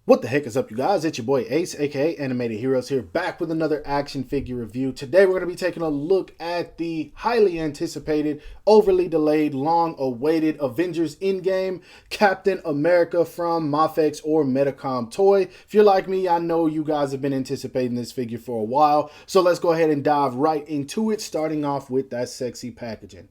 What the heck is up, you guys? It's your boy Ace, aka Animated Heroes, here, back with another action figure review. Today, we're going to be taking a look at the highly anticipated, overly delayed, long awaited Avengers Endgame Captain America from Mafex or Medicom toy. If you're like me, I know you guys have been anticipating this figure for a while. So let's go ahead and dive right into it, starting off with that sexy packaging.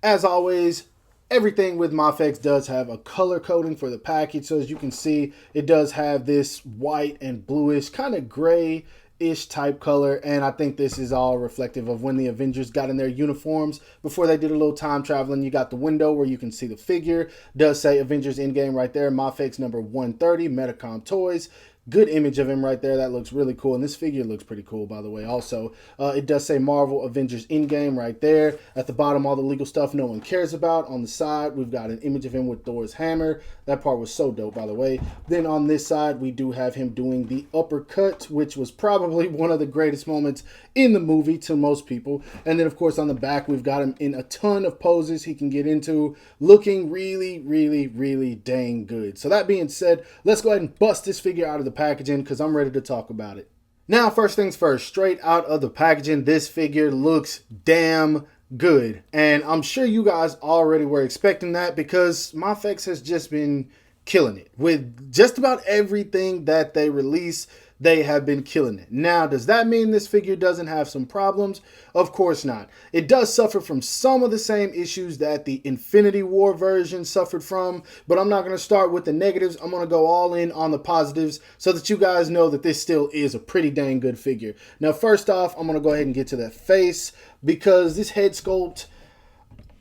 As always, everything with Mafex does have a color coding for the package. So as you can see, it does have this white and bluish, kind of gray-ish type color. And I think this is all reflective of when the Avengers got in their uniforms before they did a little time traveling. You got the window where you can see the figure. It does say Avengers Endgame right there. Mafex number 130, Medicom Toys. Good image of him right there. That looks really cool. And this figure looks pretty cool, by the way. Also, it does say Marvel Avengers Endgame right there. At the bottom, all the legal stuff no one cares about. On the side, we've got an image of him with Thor's hammer. That part was so dope, by the way. Then on this side, we do have him doing the uppercut, which was probably one of the greatest moments in the movie to most people. And then, of course, on the back, we've got him in a ton of poses he can get into, looking really, really, really dang good. So that being said, let's go ahead and bust this figure out of the packaging because I'm ready to talk about it. Now, first things first, straight out of the packaging, this figure looks damn good. And I'm sure you guys already were expecting that because Mafex has just been killing it. With just about everything that they release, they have been killing it. Now, does that mean this figure doesn't have some problems? Of course not. It does suffer from some of the same issues that the Infinity War version suffered from, but I'm not going to start with the negatives. I'm going to go all in on the positives so that you guys know that this still is a pretty dang good figure. Now, first off, I'm going to go ahead and get to that face because this head sculpt,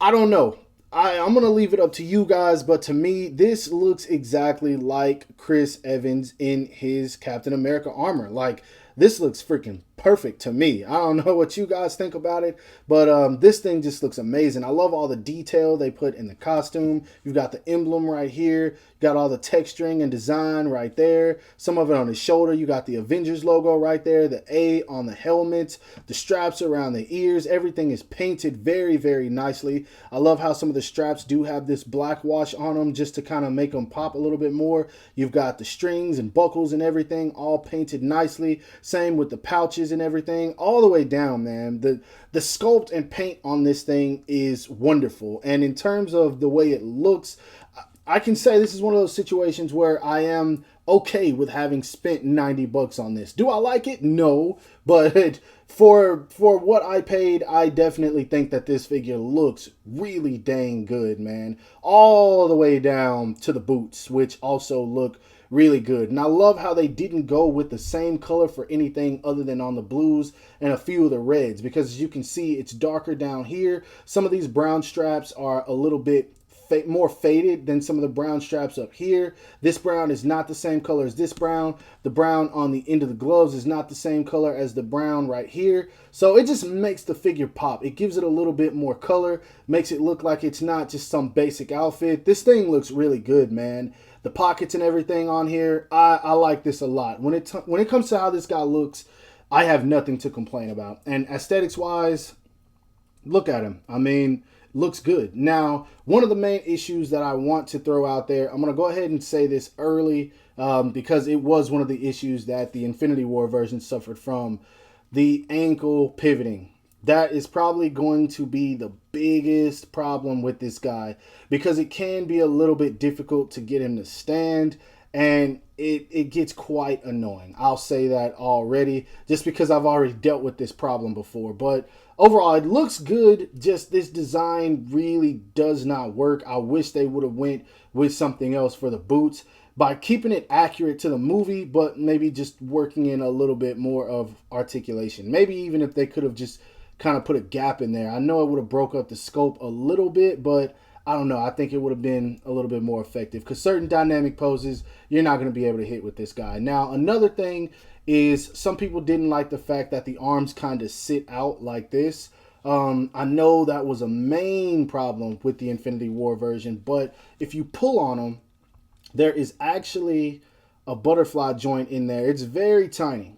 I don't know. I'm going to leave it up to you guys, but to me, this looks exactly like Chris Evans in his Captain America armor. Like, this looks freaking perfect to me. I don't know what you guys think about it, but this thing just looks amazing. I love all the detail they put in the costume. You've got the emblem right here. You got all the texturing and design right there. Some of it on his shoulder. You got the Avengers logo right there. The A on the helmet. The straps around the ears. Everything is painted very, very nicely. I love how some of the straps do have this black wash on them just to kind of make them pop a little bit more. You've got the strings and buckles and everything all painted nicely. Same with the pouches and everything, all the way down, man. The sculpt and paint on this thing is wonderful. And in terms of the way it looks, I can say this is one of those situations where I am okay with having spent 90 bucks on this. Do I like it? No. But for what I paid, I definitely think that this figure looks really dang good, man. All the way down to the boots, which also look really good. And I love how they didn't go with the same color for anything other than on the blues and a few of the reds, because as you can see, it's darker down here. Some of these brown straps are a little bit more faded than some of the brown straps up here. This brown is not the same color as this brown. The brown on the end of the gloves is not the same color as the brown right here. So it just makes the figure pop. It gives it a little bit more color, makes it look like it's not just some basic outfit. This thing looks really good, man. The pockets and everything on here, I like this a lot. When it comes to how this guy looks, I have nothing to complain about. And aesthetics wise, look at him. I mean, looks good. Now, one of the main issues that I want to throw out there, I'm going to go ahead and say this early because it was one of the issues that the Infinity War version suffered from. The ankle pivoting. That is probably going to be the biggest problem with this guy because it can be a little bit difficult to get him to stand, and it gets quite annoying. I'll say that already just because I've already dealt with this problem before. But overall, it looks good. Just this design really does not work. I wish they would have went with something else for the boots by keeping it accurate to the movie, but maybe just working in a little bit more of articulation. Maybe even if they could have just kind of put a gap in there. I know it would have broke up the scope a little bit, but I don't know. I think it would have been a little bit more effective because certain dynamic poses you're not going to be able to hit with this guy. Now, another thing is some people didn't like the fact that the arms kind of sit out like this. I know that was a main problem with the Infinity War version, but if you pull on them, there is actually a butterfly joint in there. It's very tiny.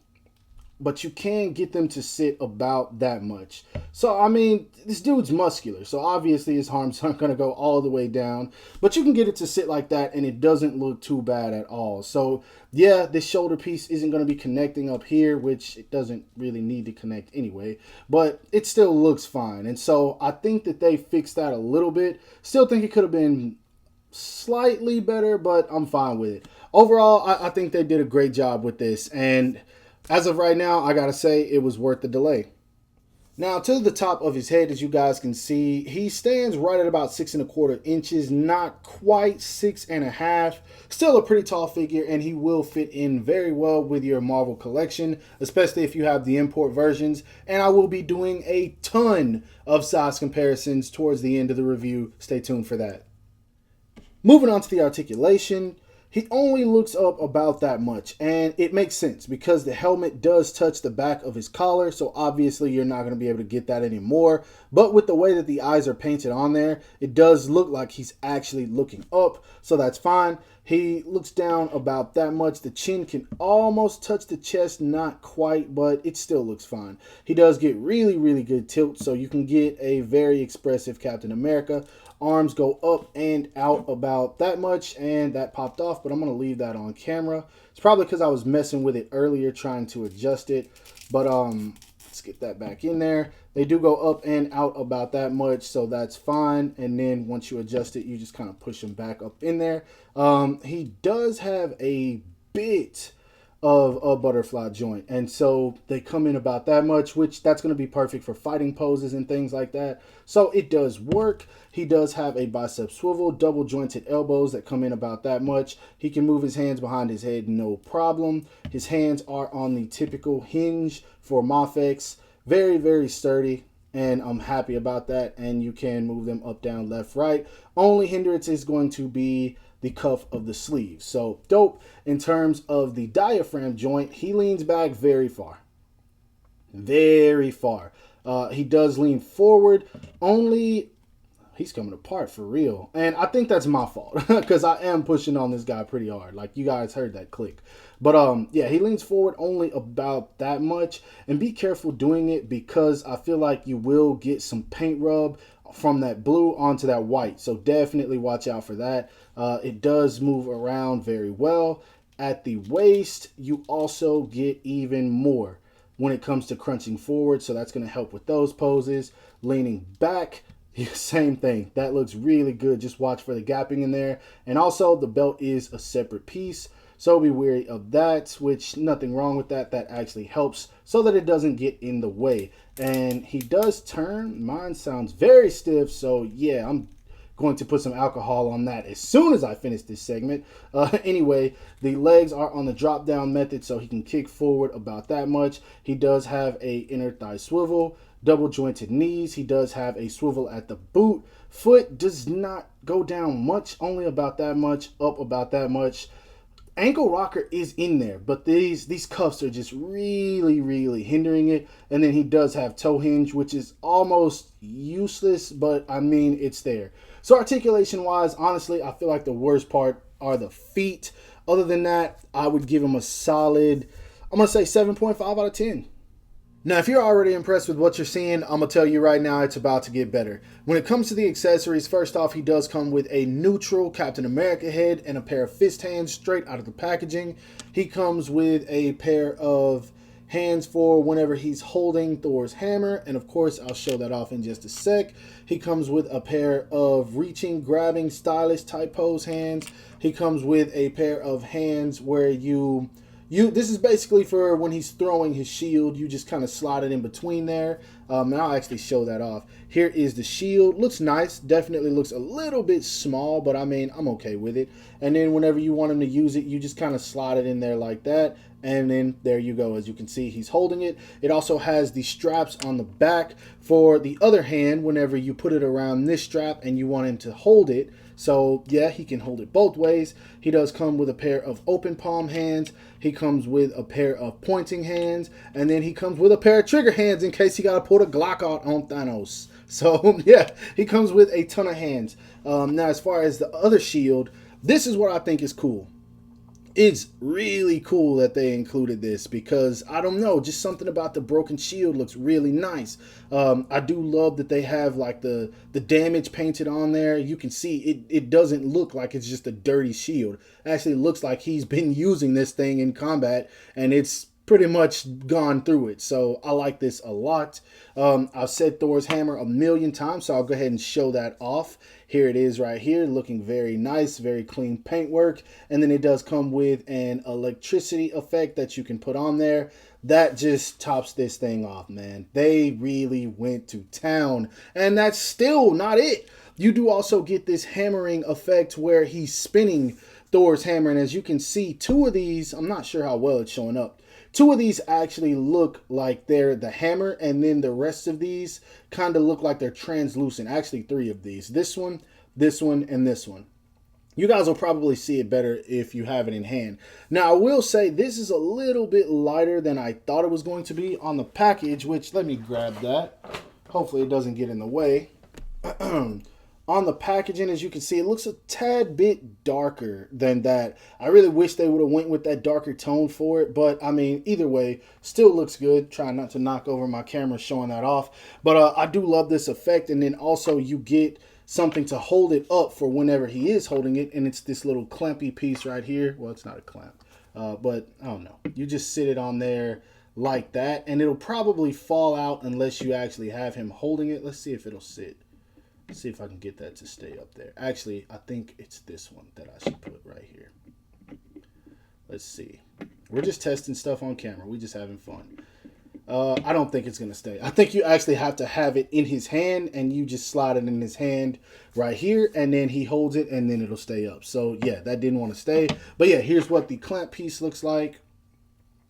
but you can get them to sit about that much. So, I mean, this dude's muscular, so obviously his arms aren't going to go all the way down, but you can get it to sit like that and it doesn't look too bad at all. So, yeah, this shoulder piece isn't going to be connecting up here, which it doesn't really need to connect anyway, but it still looks fine. And so I think that they fixed that a little bit. Still think it could have been slightly better, but I'm fine with it. Overall, I think they did a great job with this, and as of right now, I gotta say it was worth the delay. Now, to the top of his head, as you guys can see, he stands right at about 6¼ inches, not quite 6½. Still a pretty tall figure, and he will fit in very well with your Marvel collection, especially if you have the import versions. And I will be doing a ton of size comparisons towards the end of the review. Stay tuned for that. Moving on to the articulation, he only looks up about that much, and it makes sense because the helmet does touch the back of his collar, so obviously you're not going to be able to get that anymore. But with the way that the eyes are painted on there, it does look like he's actually looking up, so that's fine. He looks down about that much. The chin can almost touch the chest, not quite, but it still looks fine. He does get really, really good tilt, so you can get a very expressive Captain America. Arms go up and out about that much, and that popped off, but I'm going to leave that on camera. It's probably because I was messing with it earlier trying to adjust it, but let's get that back in there. They do go up and out about that much, so that's fine. And then once you adjust it, you just kind of push them back up in there. He does have a bit of a butterfly joint, and so they come in about that much, which that's going to be perfect for fighting poses and things like that, so it does work. He does have a bicep swivel, double jointed elbows that come in about that much. He can move his hands behind his head, no problem. His hands are on the typical hinge for Mafex. Very, very sturdy, and I'm happy about that. And you can move them up, down, left, right. Only hindrance is going to be the cuff of the sleeve. So dope. In terms of the diaphragm joint, he leans back very far. Very far. He does lean forward. Only he's coming apart for real. And I think that's my fault because I am pushing on this guy pretty hard. Like you guys heard that click. But yeah, he leans forward only about that much. And be careful doing it because I feel like you will get some paint rub from that blue onto that white. So definitely watch out for that. It does move around very well. At the waist, you also get even more when it comes to crunching forward. So that's going to help with those poses. Leaning back, same thing. That looks really good. Just watch for the gapping in there. And also the belt is a separate piece, so be wary of that, which nothing wrong with that. That actually helps so that it doesn't get in the way. And he does turn. Mine sounds very stiff, so yeah, I'm going to put some alcohol on that as soon as I finish this segment. Anyway, the legs are on the drop down method, so he can kick forward about that much. He does have a inner thigh swivel, double jointed knees. He does have a swivel at the boot. Foot does not go down much, only about that much, up about that much. Ankle rocker is in there, but these cuffs are just really, really hindering it. And then he does have toe hinge, which is almost useless, but I mean, it's there. So articulation wise, honestly, I feel like the worst part are the feet. Other than that, I would give him a solid, I'm going to say 7.5 out of 10. Now, if you're already impressed with what you're seeing, I'm going to tell you right now it's about to get better. When it comes to the accessories, first off, he does come with a neutral Captain America head and a pair of fist hands straight out of the packaging. He comes with a pair of hands for whenever he's holding Thor's hammer, and of course, I'll show that off in just a sec. He comes with a pair of reaching, grabbing, stylish type pose hands. He comes with a pair of hands where this is basically for when he's throwing his shield. You just kind of slide it in between there. And I'll actually show that off. Here is the shield. Looks nice. Definitely looks a little bit small, but I mean, I'm okay with it. And then whenever you want him to use it, you just kind of slide it in there like that. And then there you go. As you can see, he's holding it. It also has the straps on the back for the other hand whenever you put it around this strap and you want him to hold it. So yeah, he can hold it both ways. He does come with a pair of open palm hands. He comes with a pair of pointing hands. And then he comes with a pair of trigger hands in case he got to put a Glock out on Thanos. So yeah, he comes with a ton of hands. Now as far as the other shield, this is what I think is cool. It's really cool that they included this because I don't know, just something about the broken shield looks really nice. I do love that they have like the damage painted on there. You can see it doesn't look like it's just a dirty shield. It actually looks like he's been using this thing in combat and it's pretty much gone through it. So I like this a lot. I've said Thor's hammer a million times, so I'll go ahead and show that off. Here it is right here, looking very nice, very clean paintwork. And then it does come with an electricity effect that you can put on there. That just tops this thing off, man. They really went to town. And that's still not it. You do also get this hammering effect where he's spinning Thor's hammer. And as you can see, two of these, I'm not sure how well it's showing up. Two of these actually look like they're the hammer, and then the rest of these kind of look like they're translucent. Actually, three of these. This one, and this one. You guys will probably see it better if you have it in hand. Now, I will say this is a little bit lighter than I thought it was going to be on the package, which, let me grab that. Hopefully it doesn't get in the way. On the packaging, as you can see, it looks a tad bit darker than that. I really wish they would have went with that darker tone for it, but I mean, either way, still looks good. Trying not to knock over my camera showing that off. But I do love this effect, and then also you get something to hold it up for whenever he is holding it, and it's this little clampy piece right here. Well, it's not a clamp, but I don't know. You just sit it on there like that, and it'll probably fall out unless you actually have him holding it. Let's see if it'll sit. See if I can get that to stay up there. Actually, I think it's this one that I should put right here. Let's see. We're just testing stuff on camera. We're just having fun. I don't think it's going to stay. I think you actually have to have it in his hand, and you just slide it in his hand right here, and then he holds it, and then it'll stay up. So, yeah, that didn't want to stay. But, yeah, here's what the clamp piece looks like.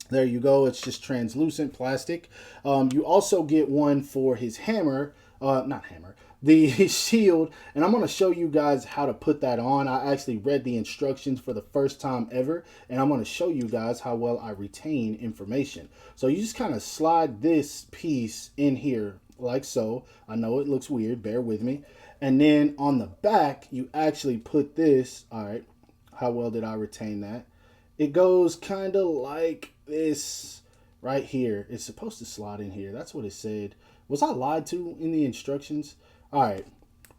There you go. It's just translucent plastic. You also get one for his hammer. Not hammer. The shield, and I'm going to show you guys how to put that on. I actually read the instructions for the first time ever, and I'm going to show you guys how well I retain information. So you just kind of slide this piece in here like so. I know it looks weird, bear with me. And then on the back, you actually put this. All right, how well did I retain that? It goes kind of like this right here. It's supposed to slide in here. That's what it said. Was I lied to in the instructions? All right,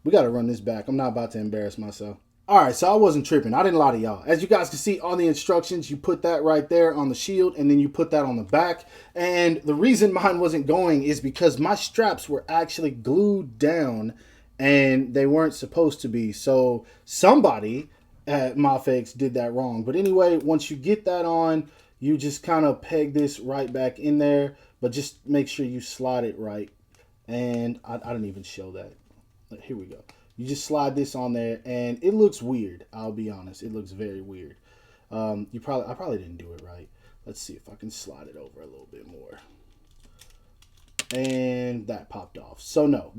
we got to run this back. I'm not about to embarrass myself. All right, so I wasn't tripping. I didn't lie to y'all. As you guys can see on the instructions, you put that right there on the shield, and then you put that on the back. And the reason mine wasn't going is because my straps were actually glued down, and they weren't supposed to be. So somebody at Mafex did that wrong. But anyway, once you get that on, you just kind of peg this right back in there, but just make sure you slide it right. And I didn't even show that. Here we go. You just slide this on there, and it looks weird. I'll be honest. It looks very weird. I probably didn't do it right. Let's see if I can slide it over a little bit more. And that popped off. So no,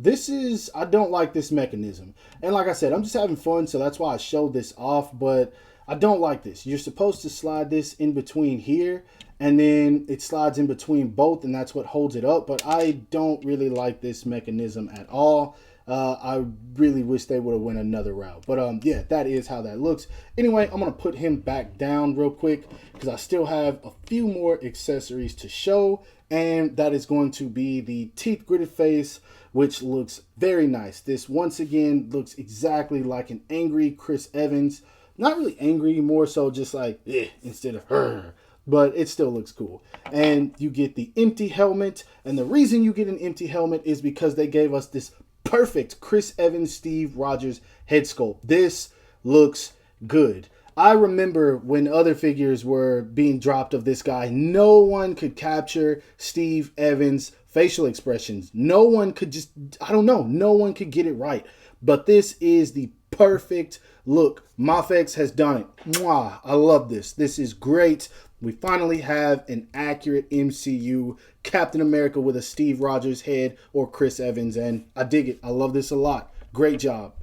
I don't like this mechanism. And like I said, I'm just having fun, so that's why I showed this off. But I don't like this. You're supposed to slide this in between here, and then it slides in between both, and that's what holds it up. But I don't really like this mechanism at all. I really wish they would have went another route. But yeah, that is how that looks. Anyway, I'm going to put him back down real quick because I still have a few more accessories to show. And that is going to be the teeth gritted face, which looks very nice. This, once again, looks exactly like an angry Chris Evans. Not really angry, more so just like, instead of her. But it still looks cool. And you get the empty helmet. And the reason you get an empty helmet is because they gave us this perfect Chris Evans, Steve Rogers head sculpt. This looks good. I remember when other figures were being dropped of this guy, no one could capture Steve Evans' facial expressions. No one could just, I don't know, no one could get it right. But this is the perfect look. Mafex has done it. Mwah, I love this. This is great. We finally have an accurate MCU Captain America with a Steve Rogers head or Chris Evans, and I dig it. I love this a lot. Great job.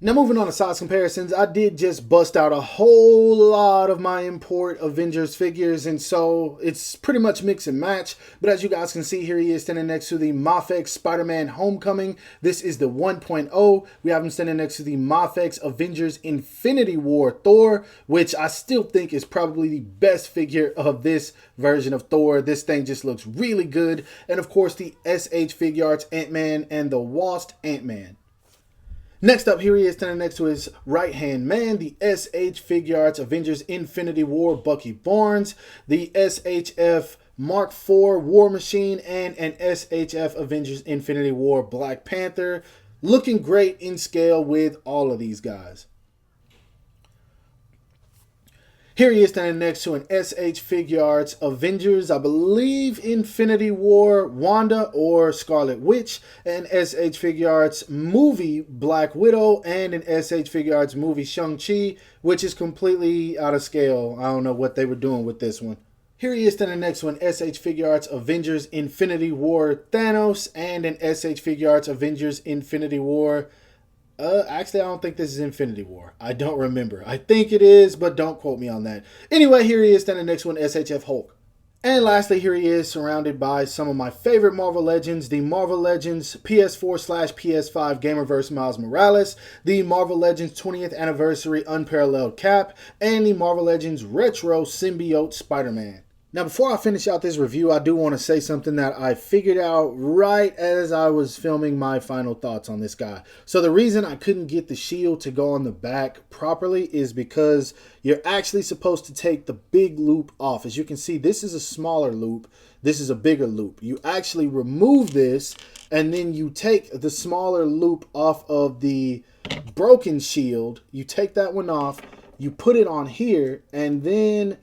Now moving on to size comparisons, I did just bust out a whole lot of my import Avengers figures, and so it's pretty much mix and match. But as you guys can see here, he is standing next to the Mafex Spider-Man Homecoming. This is the 1.0. We have him standing next to the Mafex Avengers Infinity War Thor, which I still think is probably the best figure of this version of Thor. This thing just looks really good. And of course the SH Figuarts Ant-Man and the Wasp Ant-Man. Next up, here he is standing next to his right-hand man, the SH Figuarts Avengers Infinity War Bucky Barnes, the SHF Mark IV War Machine, and an SHF Avengers Infinity War Black Panther. Looking great in scale with all of these guys. Here he is standing next to an SH Figuarts Avengers, I believe, Infinity War Wanda or Scarlet Witch, an SH Figuarts movie Black Widow, and an SH Figuarts movie Shang-Chi, which is completely out of scale. I don't know what they were doing with this one. Here he is standing next to an SH Figuarts Avengers Infinity War Thanos and an SH Figuarts Avengers Infinity War. Actually, I don't think this is Infinity War. I don't remember. I think it is, but don't quote me on that. Anyway, here he is standing next to an SHF Hulk. And lastly, here he is surrounded by some of my favorite Marvel Legends, the Marvel Legends PS4/PS5 Gamerverse Miles Morales, the Marvel Legends 20th Anniversary Unparalleled Cap, and the Marvel Legends Retro Symbiote Spider-Man. Now, before I finish out this review, I do want to say something that I figured out right as I was filming my final thoughts on this guy. So the reason I couldn't get the shield to go on the back properly is because you're actually supposed to take the big loop off. As you can see, this is a smaller loop. This is a bigger loop. You actually remove this, and then you take the smaller loop off of the broken shield. You take that one off, you put it on here, and then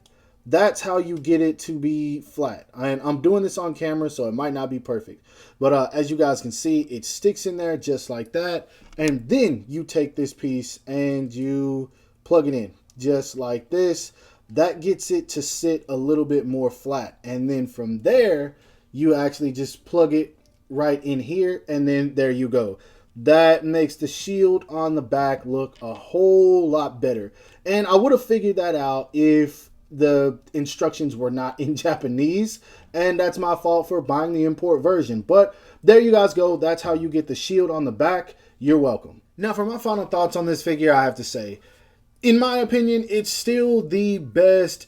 that's how you get it to be flat. And I'm doing this on camera, so it might not be perfect. But as you guys can see, it sticks in there just like that. And then you take this piece and you plug it in just like this. That gets it to sit a little bit more flat. And then from there, you actually just plug it right in here. And then there you go. That makes the shield on the back look a whole lot better. And I would have figured that out if the instructions were not in Japanese, and that's my fault for buying the import version. But there you guys go. That's how you get the shield on the back. You're welcome. Now for my final thoughts on this figure, I have to say, in my opinion, it's still the best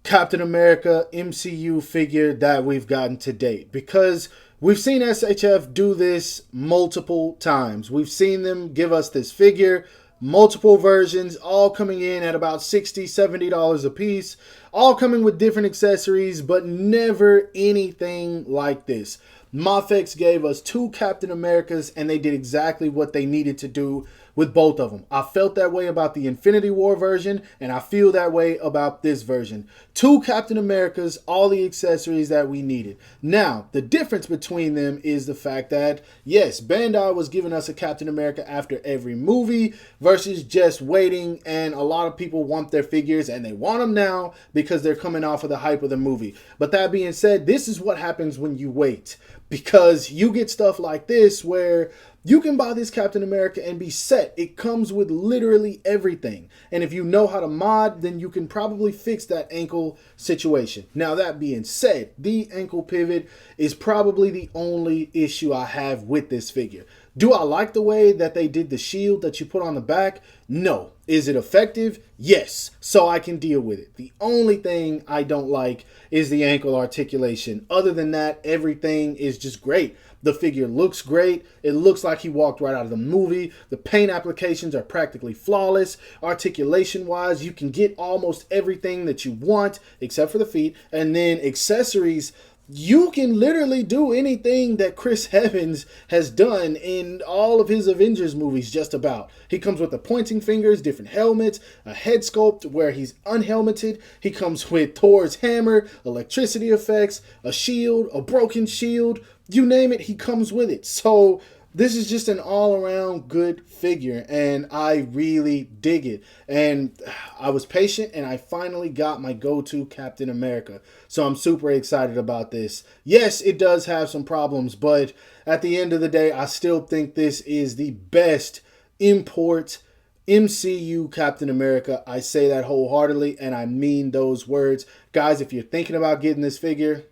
Captain America MCU figure that we've gotten to date, because we've seen SHF do this multiple times. We've seen them give us this figure, multiple versions, all coming in at about $60, $70 a piece, all coming with different accessories, but never anything like this. Mafex gave us two Captain Americas, and they did exactly what they needed to do with both of them. I felt that way about the Infinity War version, and I feel that way about this version. Two Captain Americas, all the accessories that we needed. Now, the difference between them is the fact that, yes, Bandai was giving us a Captain America after every movie versus just waiting, and a lot of people want their figures, and they want them now because they're coming off of the hype of the movie. But that being said, this is what happens when you wait, because you get stuff like this where you can buy this Captain America and be set. It comes with literally everything. And if you know how to mod, then you can probably fix that ankle situation. Now, that being said, the ankle pivot is probably the only issue I have with this figure. Do I like the way that they did the shield that you put on the back? No. Is it effective? Yes. So I can deal with it. The only thing I don't like is the ankle articulation. Other than that, everything is just great. The figure looks great. It looks like he walked right out of the movie. The paint applications are practically flawless. Articulation-wise, you can get almost everything that you want, except for the feet. And then accessories, you can literally do anything that Chris Evans has done in all of his Avengers movies, just about. He comes with the pointing fingers, different helmets, a head sculpt where he's unhelmeted. He comes with Thor's hammer, electricity effects, a shield, a broken shield. You name it, he comes with it. So this is just an all-around good figure, and I really dig it. And I was patient, and I finally got my go-to Captain America. So I'm super excited about this. Yes, it does have some problems, but at the end of the day, I still think this is the best import MCU Captain America. I say that wholeheartedly, and I mean those words. Guys, if you're thinking about getting this figure,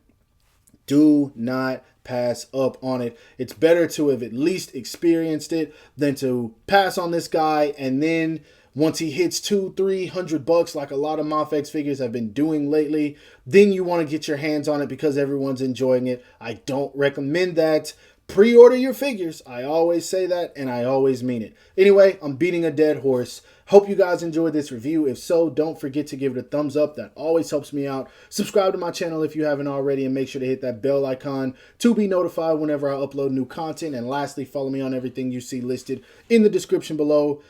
do not pass up on it. It's better to have at least experienced it than to pass on this guy and then once he hits $200-300 like a lot of Mafex figures have been doing lately, then you want to get your hands on it because everyone's enjoying it. I don't recommend that. Pre-order your figures. I always say that, and I always mean it. Anyway, I'm beating a dead horse. Hope you guys enjoyed this review. If so, don't forget to give it a thumbs up. That always helps me out. Subscribe to my channel if you haven't already, and make sure to hit that bell icon to be notified whenever I upload new content. And lastly, follow me on everything you see listed in the description below.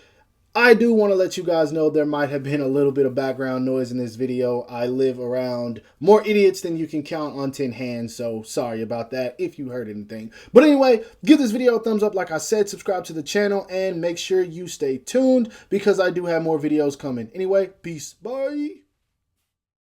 I do want to let you guys know there might have been a little bit of background noise in this video. I live around more idiots than you can count on 10 hands, so sorry about that if you heard anything. But anyway, give this video a thumbs up like I said, subscribe to the channel, and make sure you stay tuned because I do have more videos coming. Anyway, peace, bye!